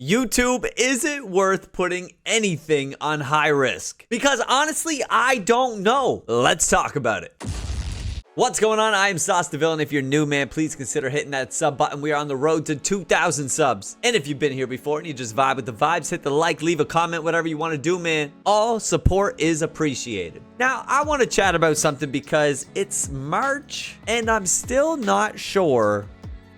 YouTube, is it worth putting anything on high risk? Because honestly, I don't know. Let's talk about it. What's going on? I am Sauce the Villain. If you're new, man, please consider hitting that sub button. We are on the road to 2,000 subs. And if you've been here before and you just vibe with the vibes, hit the like, leave a comment, whatever you want to do, man. All support is appreciated. Now, I want to chat about something because it's March and I'm still not sure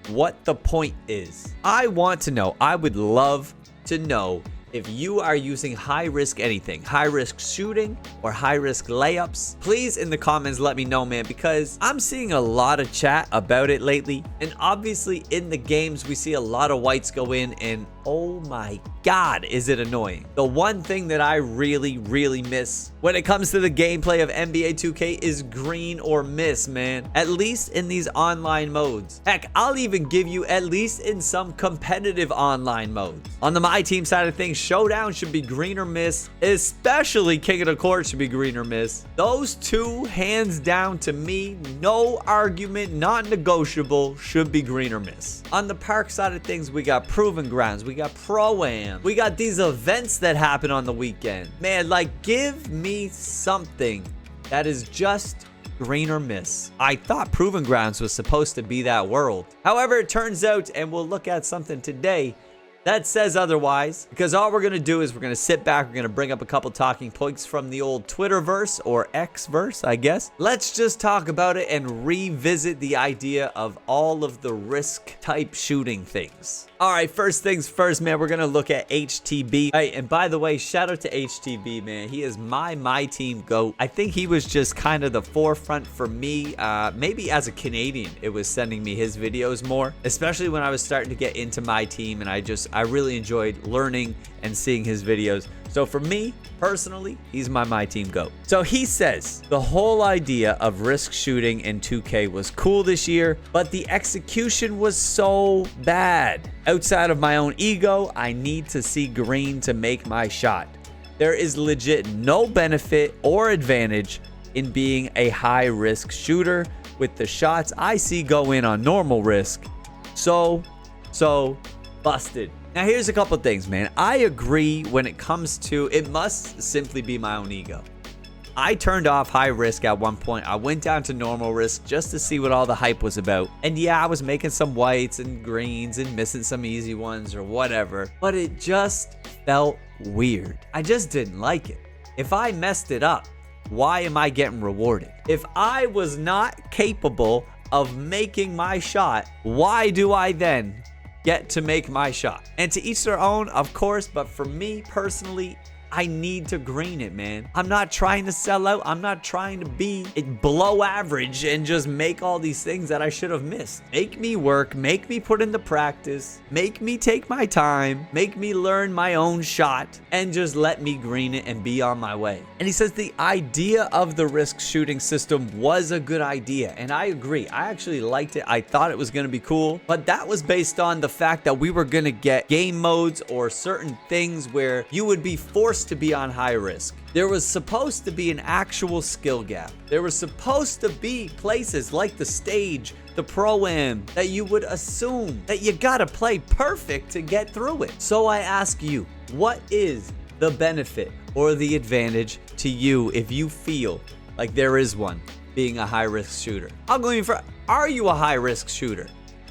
what the point is. I want to know, I would love to know if you are using high risk anything, high risk shooting or high risk layups. Please in the comments let me know, man, because I'm seeing a lot of chat about it lately. And obviously in the games, we see a lot of whites go in and oh my God, is it annoying. The one thing that I really miss when it comes to the gameplay of NBA 2K is green or miss, man. At least in these online modes. Heck, I'll even give you at least in some competitive online modes. On the My Team side of things, Showdown should be green or miss, especially King of the Court should be green or miss. Those two, hands down to me, no argument, not negotiable, should be green or miss. On the park side of things, we got Proving Grounds, we got Pro-Am, we got these events that happen on the weekend. Man, like, give me something that is just green or miss. I thought Proving Grounds was supposed to be that world. However, it turns out, and we'll look at something today that says otherwise, because all we're going to do is we're going to sit back, we're going to bring up a couple talking points from the old Twitterverse or Xverse, I guess. Let's just talk about it and revisit the idea of all of the risk type shooting things. All right, first things first, man, we're going to look at HTB. Hey, and by the way, shout out to HTB, man. He is my team GOAT. I think he was just kind of the forefront for me. Maybe as a Canadian, it was sending me his videos more, especially when I was starting to get into my team, and I really enjoyed learning and seeing his videos. So for me, personally, he's my team GOAT. So he says, the whole idea of risk shooting in 2K was cool this year, but the execution was so bad. Outside of my own ego, I need to see green to make my shot. There is legit no benefit or advantage in being a high risk shooter with the shots I see go in on normal risk. So busted. Now, here's a couple things, man. I agree when it comes to, it must simply be my own ego. I turned off high risk at one point. I went down to normal risk just to see what all the hype was about. And yeah, I was making some whites and greens and missing some easy ones or whatever. But it just felt weird. I just didn't like it. If I messed it up, why am I getting rewarded? If I was not capable of making my shot, why do I then get to make my shot? And to each their own, of course, but for me personally, I need to green it, man. I'm not trying to sell out. I'm not trying to be below average and just make all these things that I should have missed. Make me work, make me put in the practice, make me take my time, make me learn my own shot, and just let me green it and be on my way. And he says the idea of the risk shooting system was a good idea, and I agree. I actually liked it. I thought it was going to be cool, but that was based on the fact that we were going to get game modes or certain things where you would be forced to be on high risk. There was supposed to be an actual skill gap. There was supposed to be places like the stage, the Pro-Am, that you would assume that you gotta play perfect to get through it. So I ask you, what is the benefit or the advantage to you if you feel like there is one being a high risk shooter? I'm going for, are you a high risk shooter?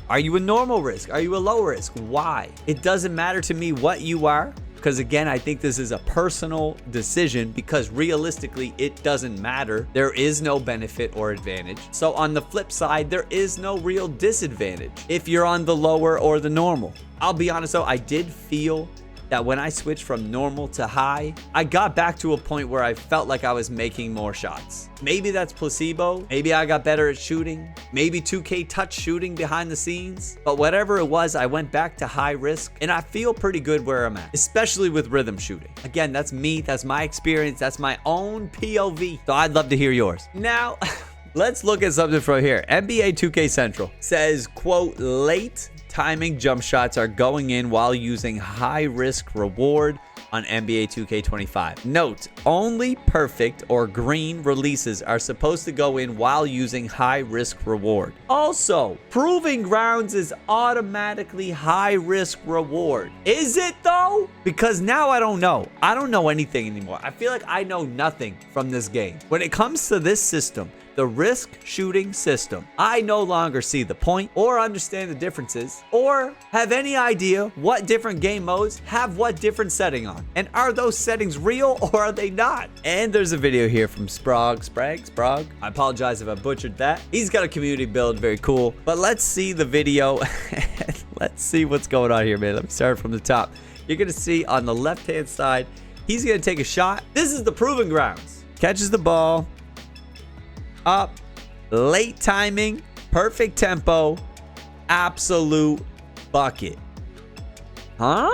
Are you a normal risk? Are you a low risk? Why? It doesn't matter to me what you are. Because again, I think this is a personal decision because realistically, it doesn't matter. There is no benefit or advantage. So on the flip side, there is no real disadvantage if you're on the lower or the normal. I'll be honest though, I did feel that when I switched from normal to high, I got back to a point where I felt like I was making more shots. Maybe that's placebo. Maybe I got better at shooting. Maybe 2K touch shooting behind the scenes. But whatever it was, I went back to high risk and I feel pretty good where I'm at, especially with rhythm shooting. Again, that's me. That's my experience. That's my own POV. So I'd love to hear yours. Now, let's look at something from here. NBA 2K Central says, quote, late timing jump shots are going in while using high risk reward on NBA 2K25. Note, only perfect or green releases are supposed to go in while using high risk reward. Also, proving grounds is automatically high risk reward. Is it though? Because now I don't know. I don't know anything anymore. I feel like I know nothing from this game. When it comes to this system, the risk shooting system, I no longer see the point or understand the differences or have any idea what different game modes have what different setting on. And are those settings real or are they not? And there's a video here from Sprog. I apologize if I butchered that. He's got a community build, very cool. But let's see the video. Let's see what's going on here, man. Let me start from the top. You're gonna see on the left-hand side, he's gonna take a shot. This is the proving grounds. Catches the ball. Up, late timing, perfect tempo, absolute bucket. Huh?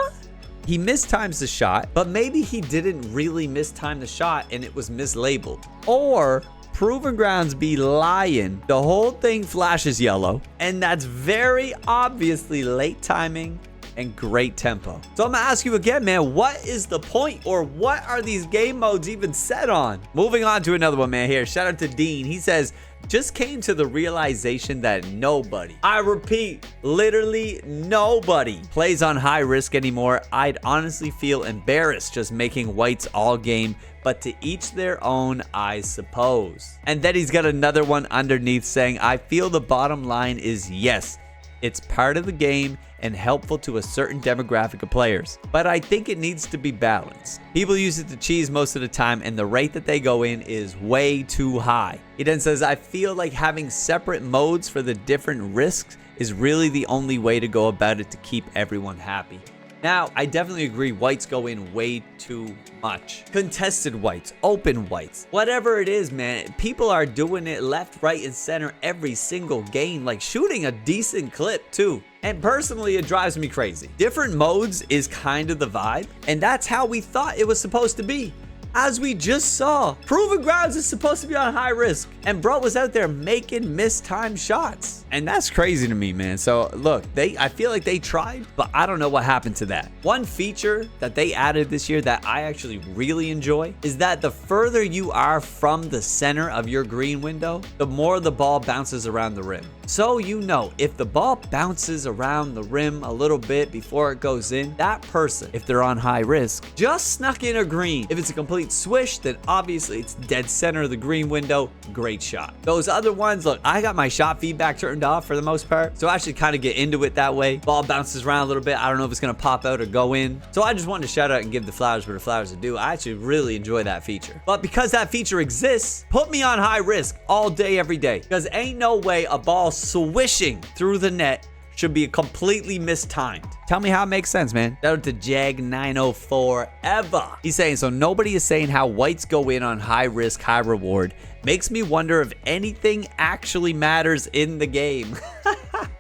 He mistimes the shot, but maybe he didn't really mistime the shot and it was mislabeled. Or Proving Grounds be lying. The whole thing flashes yellow, and that's very obviously late timing and great tempo. So I'm gonna ask you again, man, what is the point or what are these game modes even set on? Moving on to another one, man, here. Shout out to Dean. He says, just came to the realization that nobody, I repeat, literally nobody plays on high risk anymore. I'd honestly feel embarrassed just making whites all game, but to each their own, I suppose. And then he's got another one underneath saying, I feel the bottom line is yes, it's part of the game and helpful to a certain demographic of players, but I think it needs to be balanced. People use it to cheese most of the time, and the rate that they go in is way too high. He then says, I feel like having separate modes for the different risks is really the only way to go about it to keep everyone happy. Now, I definitely agree, whites go in way too much. Contested whites, open whites, whatever it is, man, people are doing it left, right, and center every single game, like shooting a decent clip too. And personally, it drives me crazy. Different modes is kind of the vibe, and that's how we thought it was supposed to be. As we just saw, Proving Grounds is supposed to be on high risk, and bro was out there making mistimed shots. And that's crazy to me, man. So look, I feel like they tried, but I don't know what happened to that. One feature that they added this year that I actually really enjoy is that the further you are from the center of your green window, the more the ball bounces around the rim. So you know, if the ball bounces around the rim a little bit before it goes in, that person, if they're on high risk, just snuck in a green. If it's a complete swish, then obviously it's dead center of the green window. Great shot. Those other ones, look, I got my shot feedback turned off for the most part, so I actually kind of get into it that way. Ball bounces around a little bit. I don't know if it's gonna pop out or go in. So I just wanted to shout out and give the flowers where the flowers are due. I actually really enjoy that feature. But because that feature exists, put me on high risk all day, every day. Because ain't no way a ball swishing through the net should be completely mistimed. Tell me how it makes sense, man. Shout out to Jag904 ever. He's saying, so nobody is saying how whites go in on high risk, high reward. Makes me wonder if anything actually matters in the game.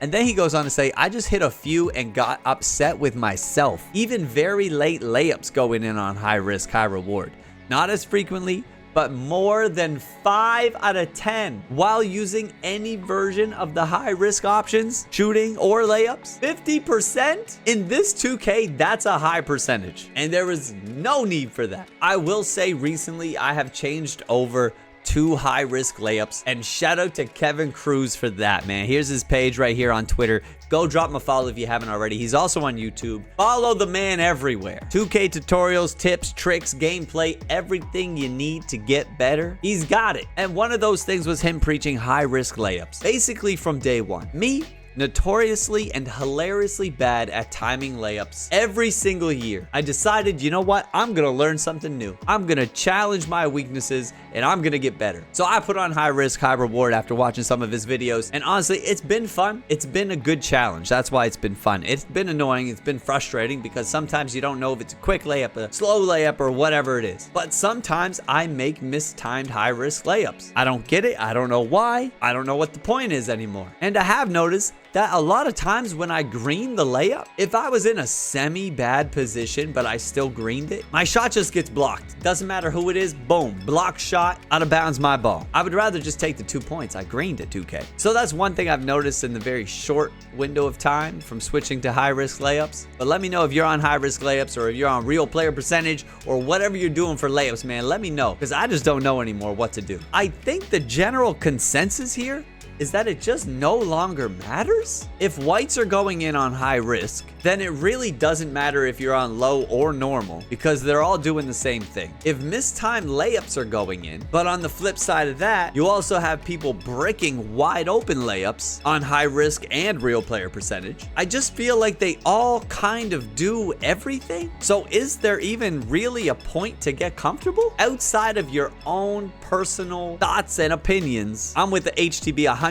And then he goes on to say, I just hit a few and got upset with myself. Even very late layups going in on high risk, high reward. Not as frequently, but more than 5 out of 10 while using any version of the high risk options, shooting or layups. 50% in this 2K, that's a high percentage. And there is no need for that. I will say recently I have changed over 2 high risk layups, and shout out to Kevin CRUZ for that, man. Here's his page right here on Twitter. Go drop him a follow if you haven't already. He's also on YouTube. Follow the man everywhere. 2K tutorials, tips, tricks, gameplay, everything you need to get better. He's got it. And one of those things was him preaching high risk layups. Basically from day one. Me, notoriously and hilariously bad at timing layups every single year. I decided, you know what? I'm gonna learn something new. I'm gonna challenge my weaknesses and I'm gonna get better. So I put on high risk, high reward after watching some of his videos. And honestly, it's been fun. It's been a good challenge. That's why it's been fun. It's been annoying. It's been frustrating because sometimes you don't know if it's a quick layup, a slow layup, or whatever it is. But sometimes I make mistimed high risk layups. I don't get it. I don't know why. I don't know what the point is anymore. And I have noticed that a lot of times when I green the layup, if I was in a semi-bad position, but I still greened it, my shot just gets blocked. Doesn't matter who it is, boom, block shot, out of bounds my ball. I would rather just take the 2 points. I greened at 2K. So that's one thing I've noticed in the very short window of time from switching to high-risk layups. But let me know if you're on high-risk layups or if you're on real player percentage or whatever you're doing for layups, man. Let me know, because I just don't know anymore what to do. I think the general consensus here is that it just no longer matters. If whites are going in on high risk, then it really doesn't matter if you're on low or normal, because they're all doing the same thing. If mistimed layups are going in, but on the flip side of that, you also have people bricking wide open layups on high risk and real player percentage, I just feel like they all kind of do everything. So is there even really a point to get comfortable? Outside of your own personal thoughts and opinions, I'm with the HTB 100%.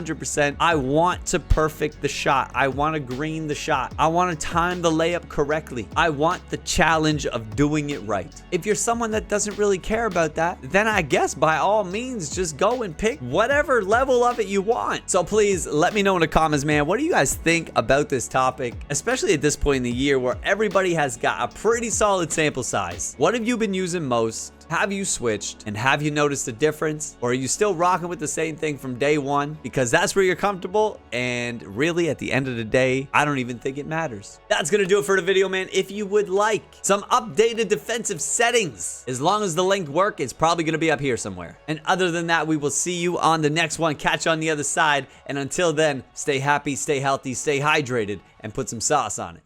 I want to perfect the shot. I want to green the shot. I want to time the layup correctly. I want the challenge of doing it right. If you're someone that doesn't really care about that, then I guess by all means, just go and pick whatever level of it you want. So please let me know in the comments, man. What do you guys think about this topic, especially at this point in the year where everybody has got a pretty solid sample size? What have you been using most? Have you switched? And have you noticed a difference? Or are you still rocking with the same thing from day one? Because that's where you're comfortable. And really, at the end of the day, I don't even think it matters. That's going to do it for the video, man. If you would like some updated defensive settings, as long as the link works, it's probably going to be up here somewhere. And other than that, we will see you on the next one. Catch you on the other side. And until then, stay happy, stay healthy, stay hydrated, and put some sauce on it.